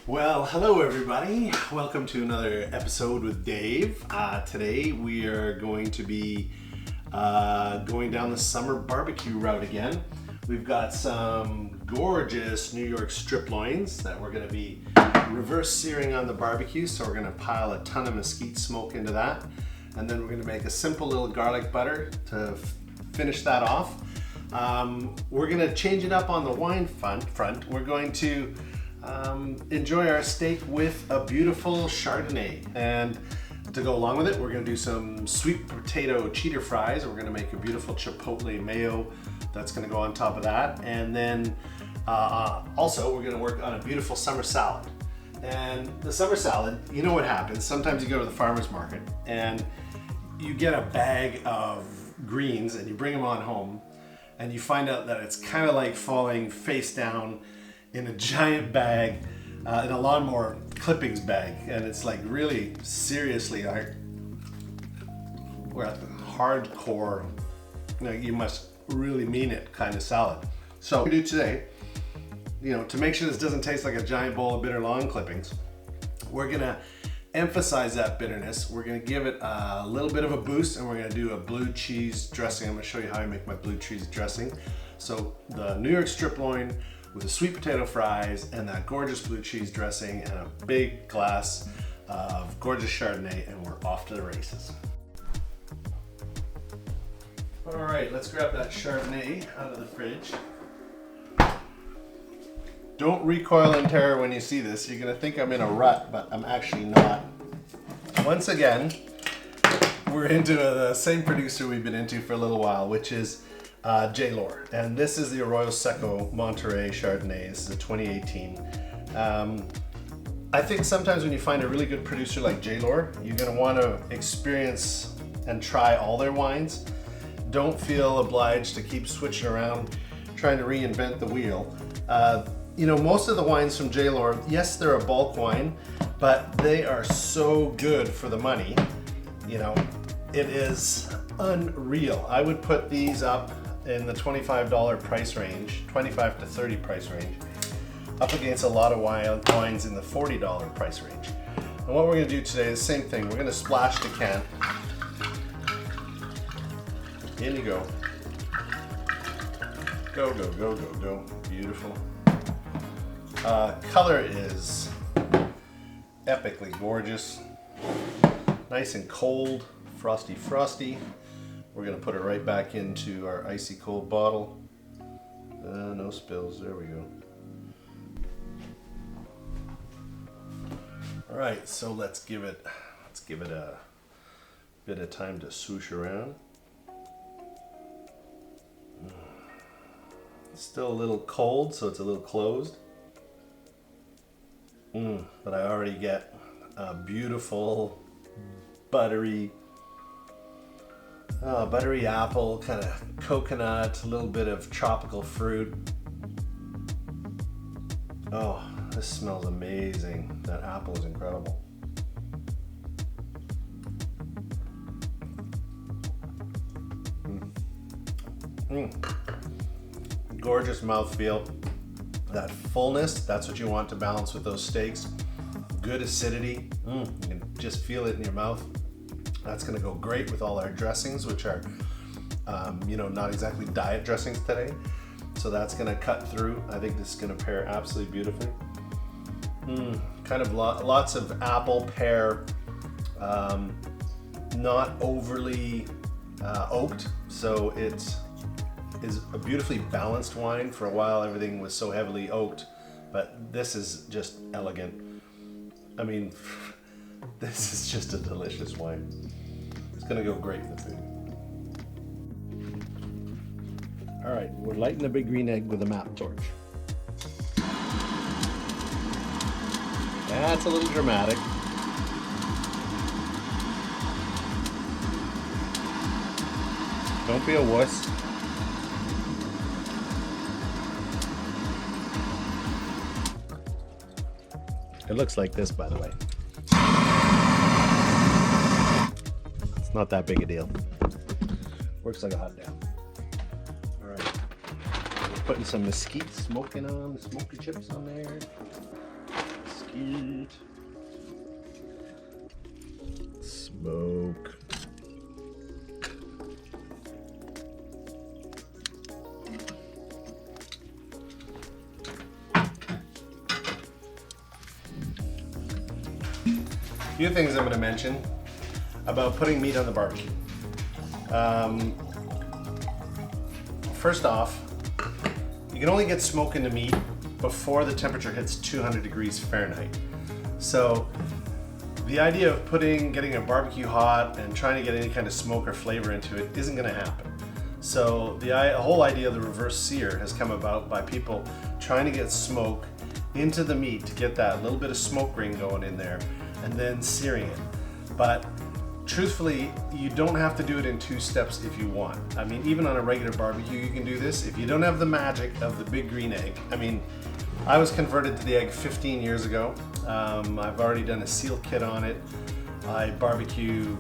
Well, hello everybody. Welcome to another episode with Dave. Today we are going to be going down the summer barbecue route again. We've got some gorgeous New York Striploins that we're going to be reverse searing on the barbecue. So we're going to pile a ton of mesquite smoke into that. And then we're going to make a simple little garlic butter to finish that off. We're going to change it up on the wine front. We're going to enjoy our steak with a beautiful Chardonnay, and to go along with it we're going to do some sweet potato cheeter fries. We're going to make a beautiful chipotle mayo that's going to go on top of that, and then also we're going to work on a beautiful summer salad. And the summer salad, you know what happens, sometimes you go to the farmer's market and you get a bag of greens and you bring them on home and you find out that it's kind of like falling face down in a giant bag, in a lawnmower clippings bag, and it's like really seriously, we're at the hardcore, you must really mean it kind of salad. So what we do today, to make sure this doesn't taste like a giant bowl of bitter lawn clippings, we're gonna emphasize that bitterness. We're gonna give it a little bit of a boost, and we're gonna do a blue cheese dressing. I'm gonna show you how I make my blue cheese dressing. So the New York Striploin with the sweet potato fries and that gorgeous blue cheese dressing and a big glass of gorgeous Chardonnay, and we're off to the races. All right, let's grab that Chardonnay out of the fridge. Don't recoil in terror when you see this. You're gonna think I'm in a rut, but I'm actually not. Once again, we're into the same producer we've been into for a little while, which is J-Lore, and this is the Arroyo Seco Monterey Chardonnay. This is a 2018. I think sometimes when you find a really good producer like J-Lore, you're going to want to experience and try all their wines. Don't feel obliged to keep switching around, trying to reinvent the wheel. Most of the wines from J-Lore, yes, they're a bulk wine, but they are so good for the money. It is unreal. I would put these up in the $25 price range, 25 to 30 price range, up against a lot of wines in the $40 price range. And what we're going to do today is the same thing. We're going to splash the can. In you go. Go, go, go, go, go. Beautiful. Color is epically gorgeous. Nice and cold, frosty, frosty. We're going to put it right back into our icy cold bottle. No spills, there we go. All right, so let's give it a bit of time to swoosh around. It's still a little cold, so it's a little closed. But I already get a beautiful buttery apple, kind of coconut, a little bit of tropical fruit. Oh, this smells amazing. That apple is incredible. Gorgeous mouthfeel. That fullness, that's what you want to balance with those steaks. Good acidity. You can just feel it in your mouth. That's going to go great with all our dressings, which are, not exactly diet dressings today. So that's going to cut through. I think this is going to pair absolutely beautifully. Kind of lots of apple, pear, not overly oaked. So it is a beautifully balanced wine. For a while, everything was so heavily oaked, but this is just elegant. I mean, this is just a delicious wine. It's gonna go great with the food. All right, we're lighting the big green egg with a map torch. That's a little dramatic. Don't be a wuss. It looks like this, by the way. It's not that big a deal. Works like a hot damn. All right. We're putting some mesquite smoky chips on there. Mesquite. heat. Smoke. A few things I'm going to mention about putting meat on the barbecue. First off, you can only get smoke into meat before the temperature hits 200 degrees Fahrenheit. So the idea of getting a barbecue hot and trying to get any kind of smoke or flavor into it isn't going to happen. So the whole idea of the reverse sear has come about by people trying to get smoke into the meat to get that little bit of smoke ring going in there and then searing it. But truthfully, you don't have to do it in 2 steps if you want. I mean, even on a regular barbecue, you can do this. If you don't have the magic of the big green egg, I mean, I was converted to the egg 15 years ago. I've already done a seal kit on it. I barbecue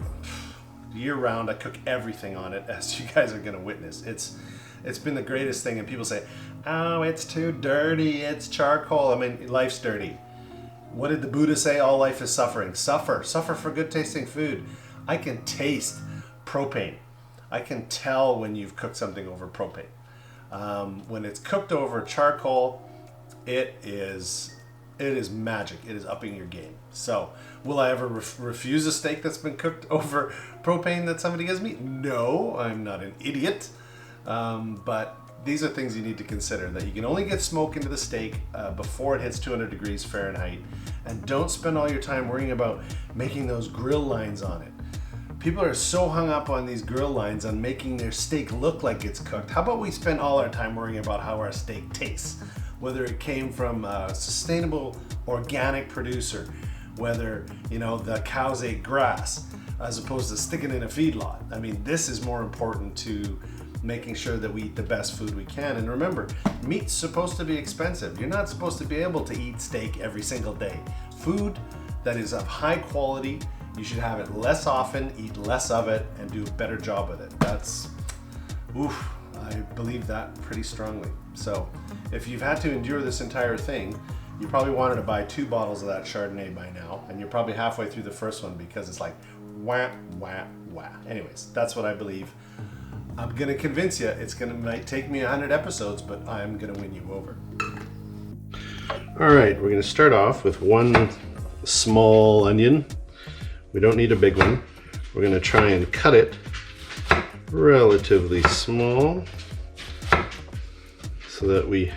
year round. I cook everything on it, as you guys are gonna witness. It's been the greatest thing, and people say, oh, it's too dirty, it's charcoal. I mean, life's dirty. What did the Buddha say? All life is suffering. Suffer for good tasting food. I can taste propane. I can tell when you've cooked something over propane. When it's cooked over charcoal, it is magic. It is upping your game. So, will I ever refuse a steak that's been cooked over propane that somebody gives me? No, I'm not an idiot. But these are things you need to consider, that you can only get smoke into the steak before it hits 200 degrees Fahrenheit. And don't spend all your time worrying about making those grill lines on it. People are so hung up on these grill lines on making their steak look like it's cooked. How about we spend all our time worrying about how our steak tastes? Whether it came from a sustainable organic producer, whether, you know, the cows ate grass as opposed to sticking in a feedlot. I mean, this is more important to making sure that we eat the best food we can. And remember, meat's supposed to be expensive. You're not supposed to be able to eat steak every single day. Food that is of high quality, you should have it less often, eat less of it, and do a better job with it. I believe that pretty strongly. So if you've had to endure this entire thing, you probably wanted to buy 2 bottles of that Chardonnay by now, and you're probably halfway through the first one because it's like wah, wah, wah. Anyways, that's what I believe. I'm gonna convince you. Might take me 100 episodes, but I'm gonna win you over. All right, we're gonna start off with 1 small onion. We don't need a big one. We're gonna try and cut it relatively small so that we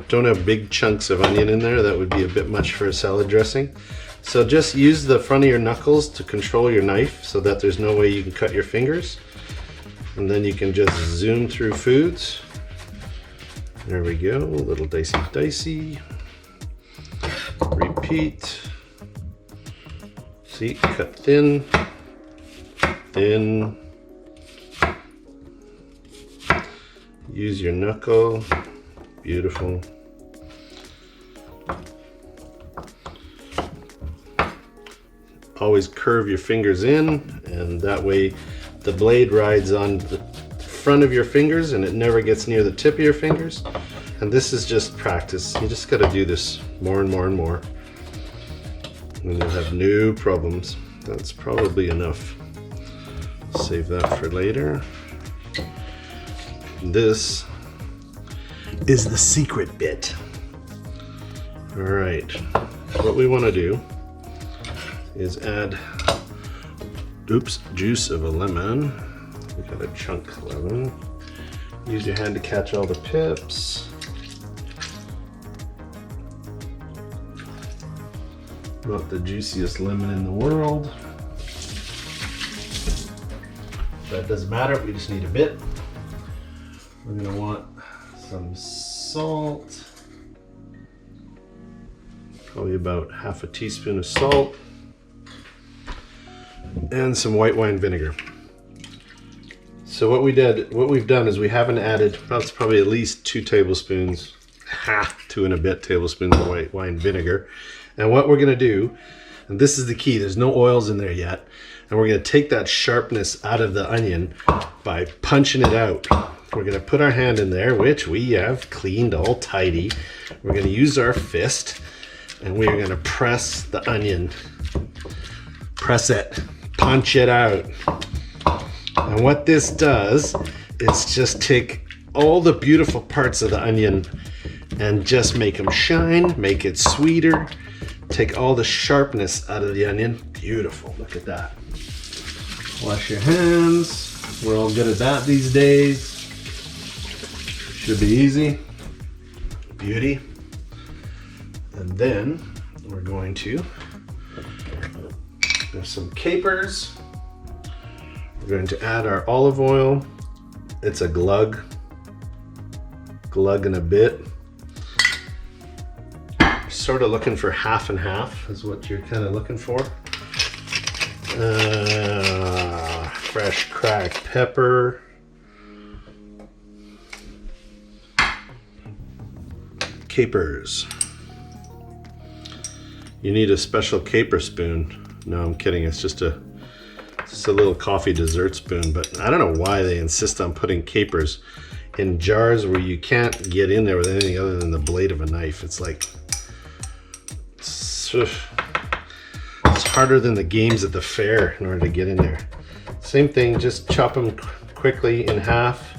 don't have big chunks of onion in there. That would be a bit much for a salad dressing. So just use the front of your knuckles to control your knife so that there's no way you can cut your fingers. And then you can just zoom through foods. There we go, a little dicey. Repeat. See, cut thin. Use your knuckle. Beautiful. Always curve your fingers in, and that way the blade rides on the front of your fingers and it never gets near the tip of your fingers. And this is just practice. You just got to do this more and more and more, and you'll have no problems. That's probably enough. Save that for later. This is the secret bit. All right, what we want to do is add juice of a lemon. We got a chunk lemon. Use your hand to catch all the pips. Not the juiciest lemon in the world. That doesn't matter, we just need a bit. We're gonna want some salt. Probably about half a teaspoon of salt. And some white wine vinegar. So what we've done is we haven't added, that's probably at least 2 tablespoons, 2 and a bit tablespoons of white wine vinegar. And what we're gonna do, and this is the key, there's no oils in there yet, and we're gonna take that sharpness out of the onion by punching it out. We're gonna put our hand in there, which we have cleaned all tidy. We're gonna use our fist, And we're gonna press the onion. Press it, punch it out. And what this does is just take all the beautiful parts of the onion and just make them shine, make it sweeter, take all the sharpness out of the onion. Beautiful, look at that. Wash your hands. We're all good at that these days. Should be easy. Beauty. And then we're going to have some capers. We're going to add our olive oil. It's a glug and a bit. Sort of looking for half and half is what you're kind of looking for. Fresh cracked pepper. Capers. You need a special caper spoon. No, I'm kidding. It's just a little coffee dessert spoon, but I don't know why they insist on putting capers in jars where you can't get in there with anything other than the blade of a knife. It's like, it's harder than the games at the fair in order to get in there. Same thing, just chop them quickly in half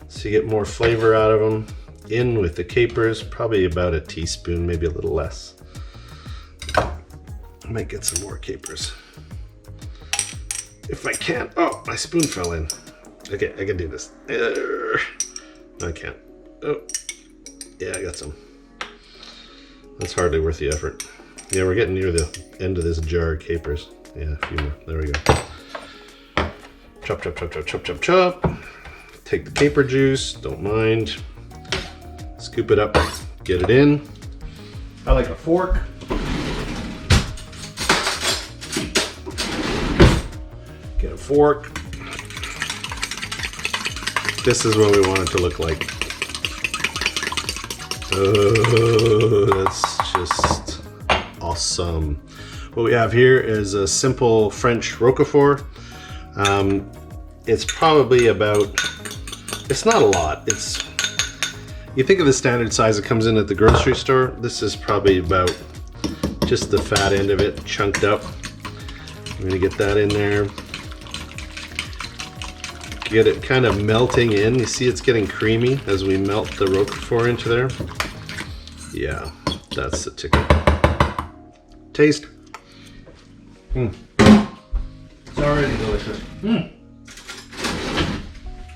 so you get more flavor out of them. In with the capers, probably about a teaspoon, maybe a little less. I might get some more capers. If I can. Oh, my spoon fell in. Okay, I can do this. No, I can't. Oh, yeah, I got some. That's hardly worth the effort. Yeah, we're getting near the end of this jar of capers. Yeah, a few more. There we go. Chop, chop, chop, chop, chop, chop, chop. Take the caper juice, don't mind. Scoop it up, get it in. I like a fork. Get a fork. This is what we want it to look like. Oh, that's just awesome. What we have here is a simple French Roquefort. It's probably about, it's not a lot. You think of the standard size that comes in at the grocery store. This is probably about just the fat end of it, chunked up. I'm gonna get that in there. Get it kind of melting in. You see it's getting creamy as we melt the Roquefort into there. Yeah, that's the ticket. Taste. It's already delicious.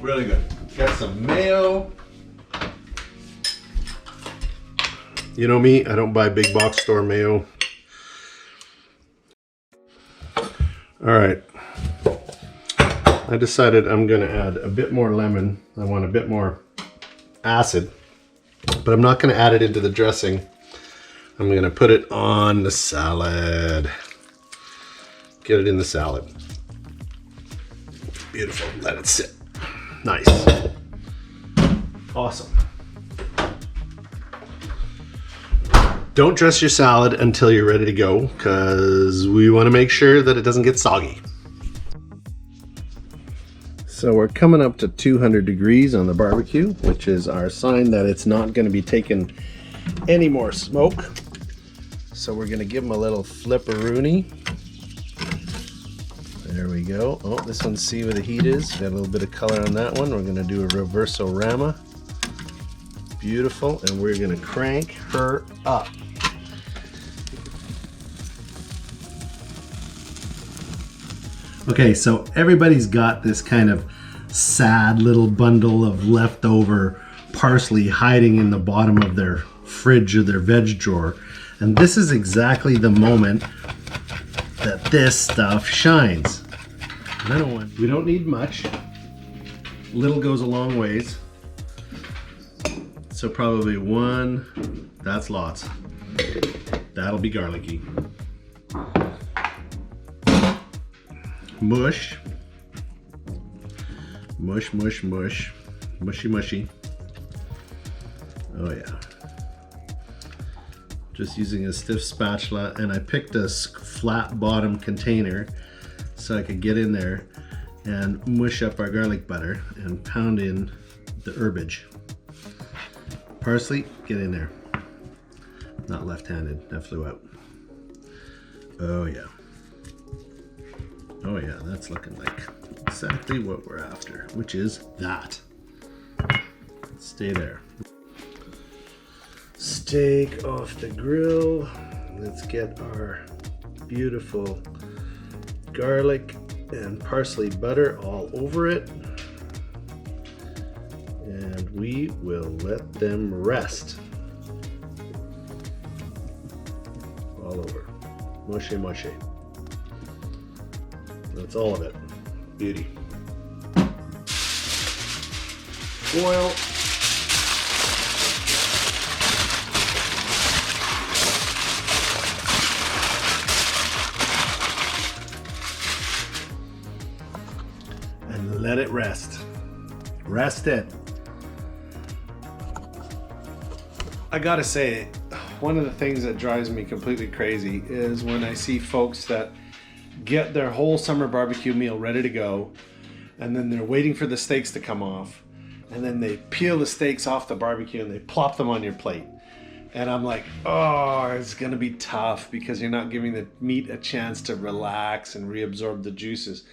Really good. Got some mayo. You know me, I don't buy big box store mayo. All right. I decided I'm gonna add a bit more lemon. I want a bit more acid, but I'm not gonna add it into the dressing. I'm gonna put it on the salad. Get it in the salad. Beautiful, let it sit. Nice. Awesome. Don't dress your salad until you're ready to go, because we want to make sure that it doesn't get soggy. So we're coming up to 200 degrees on the barbecue, which is our sign that it's not going to be taking any more smoke. So we're going to give them a little flipperoonie. There we go. Oh, this one, see where the heat is. Got a little bit of color on that one. We're going to do a reverso-rama. Beautiful. And we're going to crank her up. Okay, so everybody's got this kind of sad little bundle of leftover parsley hiding in the bottom of their fridge or their veg drawer. And this is exactly the moment that this stuff shines. We don't need much. Little goes a long ways. So probably one, that's lots. That'll be garlicky. Mush. Mush, mush, mush. Mushy, mushy. Oh yeah. Just using a stiff spatula, and I picked a flat bottom container so I could get in there and mush up our garlic butter and pound in the herbage. Parsley, get in there. Not left-handed, that flew out. Oh yeah. Oh yeah, that's looking like exactly what we're after, which is that. Stay there. Steak off the grill. Let's get our beautiful garlic and parsley butter all over it. And we will let them rest. All over. Mushy, mushy. That's all of it. Beauty. Oil. And let it rest. Rest it. I gotta say, one of the things that drives me completely crazy is when I see folks that get their whole summer barbecue meal ready to go, and then they're waiting for the steaks to come off, and then they peel the steaks off the barbecue and they plop them on your plate. And I'm like, oh, it's gonna be tough because you're not giving the meat a chance to relax and reabsorb the juices.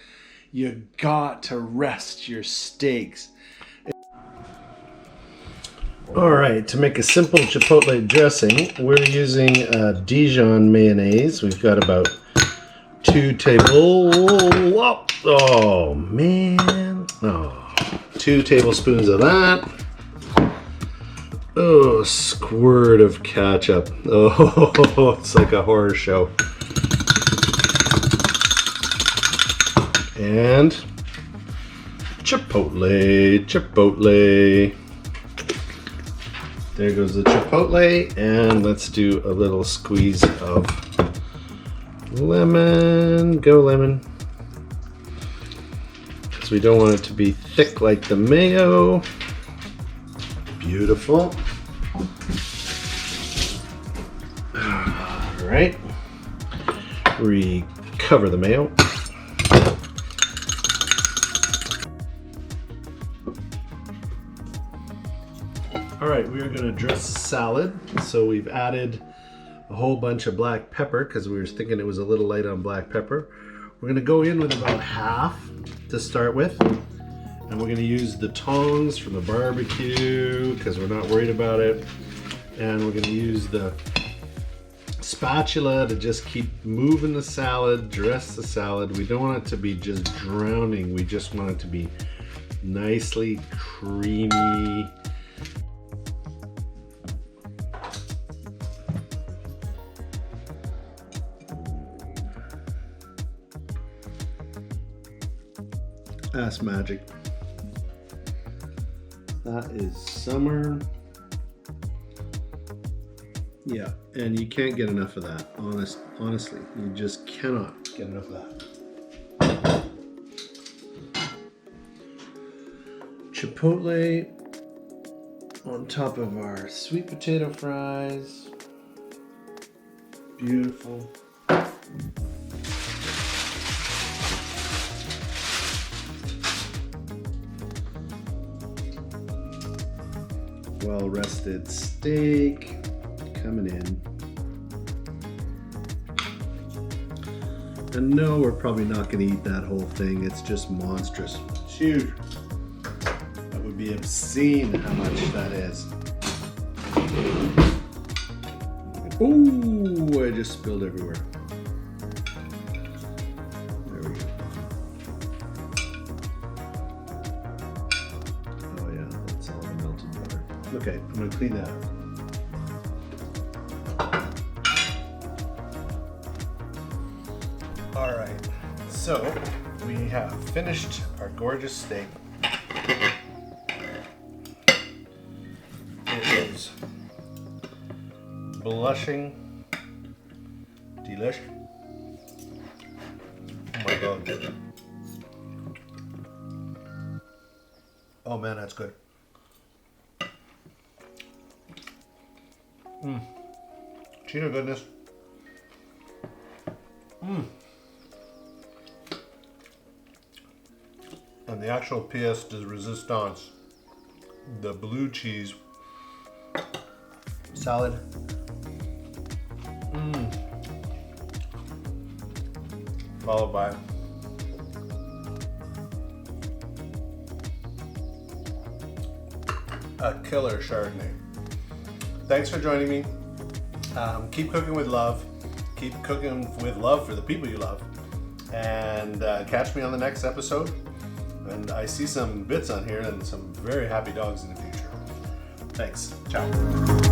You got to rest your steaks. All right, to make a simple chipotle dressing, we're using Dijon mayonnaise. We've got about 2 tablespoons of that. Oh, a squirt of ketchup. Oh, it's like a horror show. And chipotle. There goes the chipotle, and let's do a little squeeze of lemon. Go lemon. Because we don't want it to be thick like the mayo. Beautiful. All right. Recover the mayo. All right, we are going to dress the salad. So we've added a whole bunch of black pepper because we were thinking it was a little light on black pepper. We're going to go in with about half to start with. And we're going to use the tongs from the barbecue because we're not worried about it. And we're going to use the spatula to just keep moving the salad, dress the salad. We don't want it to be just drowning. We just want it to be nicely creamy. That's magic. That is summer. Yeah, and you can't get enough of that. Honestly, you just cannot get enough of that. Chipotle on top of our sweet potato fries. Beautiful. Well-rested steak coming in. And no, we're probably not going to eat that whole thing. It's just monstrous. It's huge. That would be obscene how much that is. Ooh, I just spilled everywhere. There we go. Oh yeah, that's all the melted butter. Okay, I'm going to clean that up. All right, so we have finished our gorgeous steak. It is blushing delish. Oh my God. Oh man, that's good. Cheetah goodness. And the actual pièce de résistance, the blue cheese salad, followed by a killer Chardonnay. Thanks for joining me. Keep cooking with love. Keep cooking with love for the people you love. And catch me on the next episode. And I see some bits on here and some very happy dogs in the future. Thanks. Ciao.